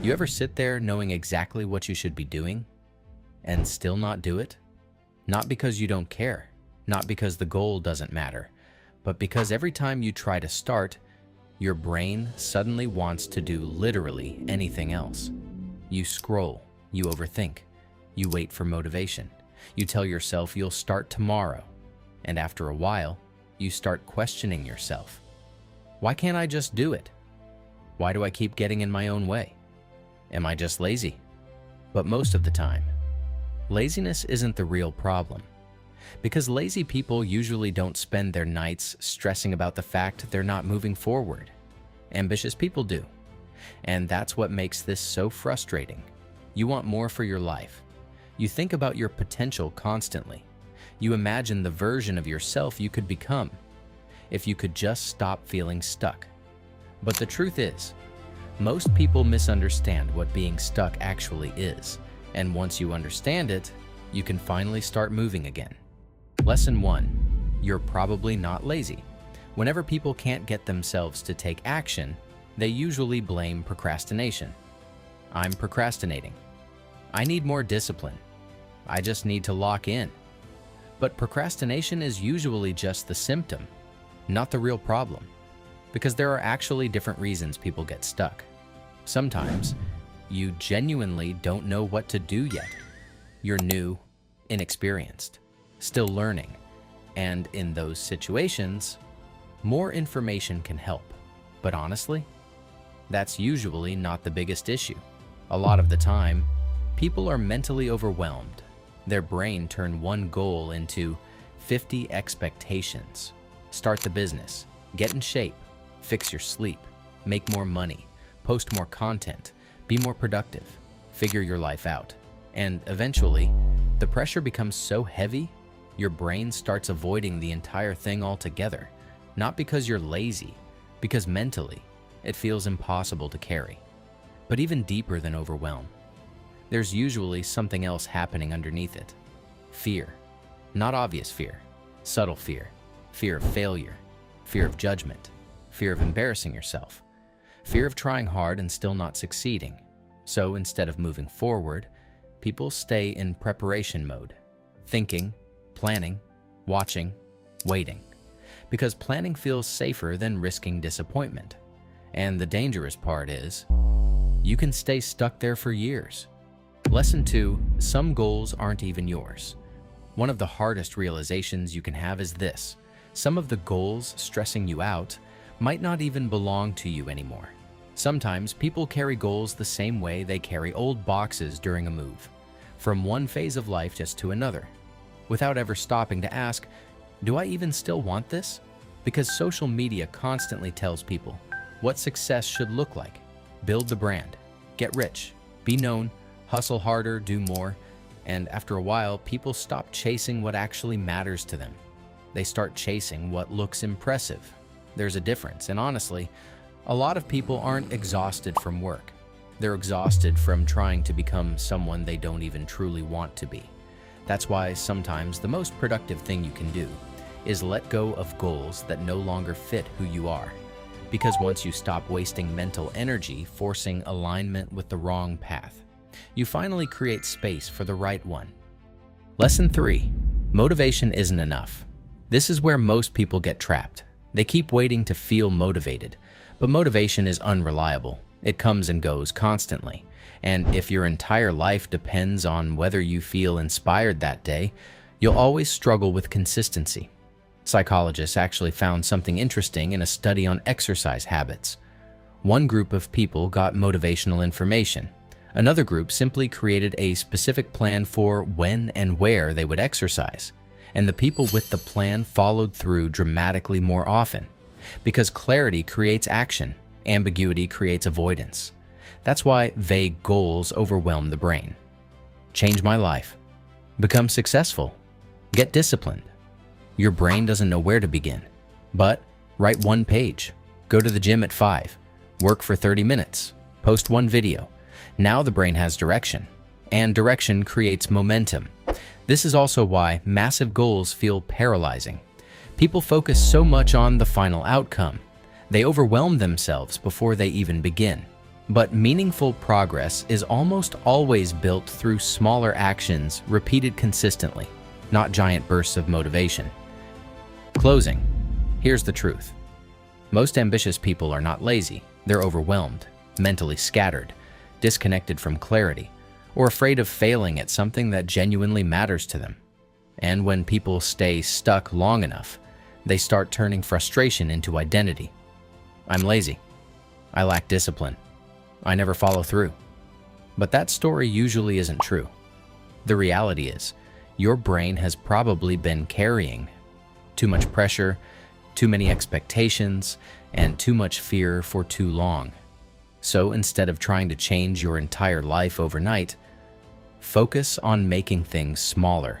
You ever sit there knowing exactly what you should be doing and still not do it? Not because you don't care, not because the goal doesn't matter, but because every time you try to start, your brain suddenly wants to do literally anything else. You scroll, you overthink, you wait for motivation, you tell yourself you'll start tomorrow, and after a while, you start questioning yourself. Why can't I just do it? Why do I keep getting in my own way? Am I just lazy? But most of the time, laziness isn't the real problem. Because lazy people usually don't spend their nights stressing about the fact they're not moving forward. Ambitious people do. And that's what makes this so frustrating. You want more for your life. You think about your potential constantly. You imagine the version of yourself you could become if you could just stop feeling stuck. But the truth is, most people misunderstand what being stuck actually is. And once you understand it, you can finally start moving again. Lesson 1. You're probably not lazy. Whenever people can't get themselves to take action, they usually blame procrastination. I'm procrastinating. I need more discipline. I just need to lock in. But procrastination is usually just the symptom, not the real problem, because there are actually different reasons people get stuck. Sometimes, you genuinely don't know what to do yet. You're new, inexperienced, still learning, and in those situations, more information can help. But honestly, that's usually not the biggest issue. A lot of the time, people are mentally overwhelmed. Their brain turned one goal into 50 expectations. Start the business, get in shape, fix your sleep, make more money, post more content, be more productive, figure your life out. And eventually, the pressure becomes so heavy, your brain starts avoiding the entire thing altogether. Not because you're lazy, because mentally, it feels impossible to carry. But even deeper than overwhelm, there's usually something else happening underneath it. Fear. Not obvious fear, subtle fear. Fear of failure, fear of judgment, fear of embarrassing yourself, fear of trying hard and still not succeeding. So instead of moving forward, people stay in preparation mode, thinking, planning, watching, waiting. Because planning feels safer than risking disappointment. And the dangerous part is, you can stay stuck there for years. Lesson 2, some goals aren't even yours. One of the hardest realizations you can have is this: some of the goals stressing you out might not even belong to you anymore. Sometimes people carry goals the same way they carry old boxes during a move, from one phase of life just to another, without ever stopping to ask, do I even still want this? Because social media constantly tells people what success should look like. Build the brand, get rich, be known, hustle harder, do more, and after a while, people stop chasing what actually matters to them. They start chasing what looks impressive. There's a difference, and honestly, a lot of people aren't exhausted from work. They're exhausted from trying to become someone they don't even truly want to be. That's why sometimes the most productive thing you can do is let go of goals that no longer fit who you are. Because once you stop wasting mental energy forcing alignment with the wrong path, you finally create space for the right one. Lesson 3. Motivation isn't enough. This is where most people get trapped. They keep waiting to feel motivated, but motivation is unreliable. It comes and goes constantly. And if your entire life depends on whether you feel inspired that day, you'll always struggle with consistency. Psychologists actually found something interesting in a study on exercise habits. One group of people got motivational information. Another group simply created a specific plan for when and where they would exercise. And the people with the plan followed through dramatically more often. Because clarity creates action, ambiguity creates avoidance. That's why vague goals overwhelm the brain. Change my life. Become successful. Get disciplined. Your brain doesn't know where to begin. But write one page. Go to the gym at 5. Work for 30 minutes. Post one video. Now the brain has direction. And direction creates momentum. This is also why massive goals feel paralyzing. People focus so much on the final outcome. They overwhelm themselves before they even begin. But meaningful progress is almost always built through smaller actions repeated consistently, not giant bursts of motivation. Closing. Here's the truth. Most ambitious people are not lazy. They're overwhelmed, mentally scattered, disconnected from clarity, or afraid of failing at something that genuinely matters to them. And when people stay stuck long enough, they start turning frustration into identity. I'm lazy. I lack discipline. I never follow through. But that story usually isn't true. The reality is, your brain has probably been carrying too much pressure, too many expectations, and too much fear for too long. So instead of trying to change your entire life overnight, focus on making things smaller.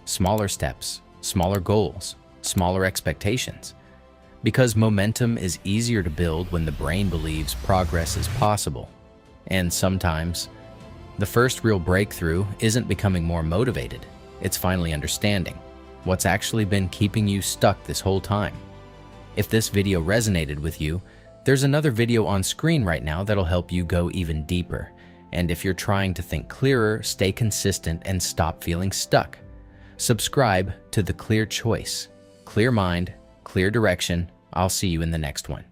Smaller steps, smaller goals, smaller expectations. Because momentum is easier to build when the brain believes progress is possible. And sometimes, the first real breakthrough isn't becoming more motivated. It's finally understanding what's actually been keeping you stuck this whole time. If this video resonated with you, there's another video on screen right now that'll help you go even deeper. And if you're trying to think clearer, stay consistent, and stop feeling stuck, subscribe to The Clear Choice. Clear mind, clear direction. I'll see you in the next one.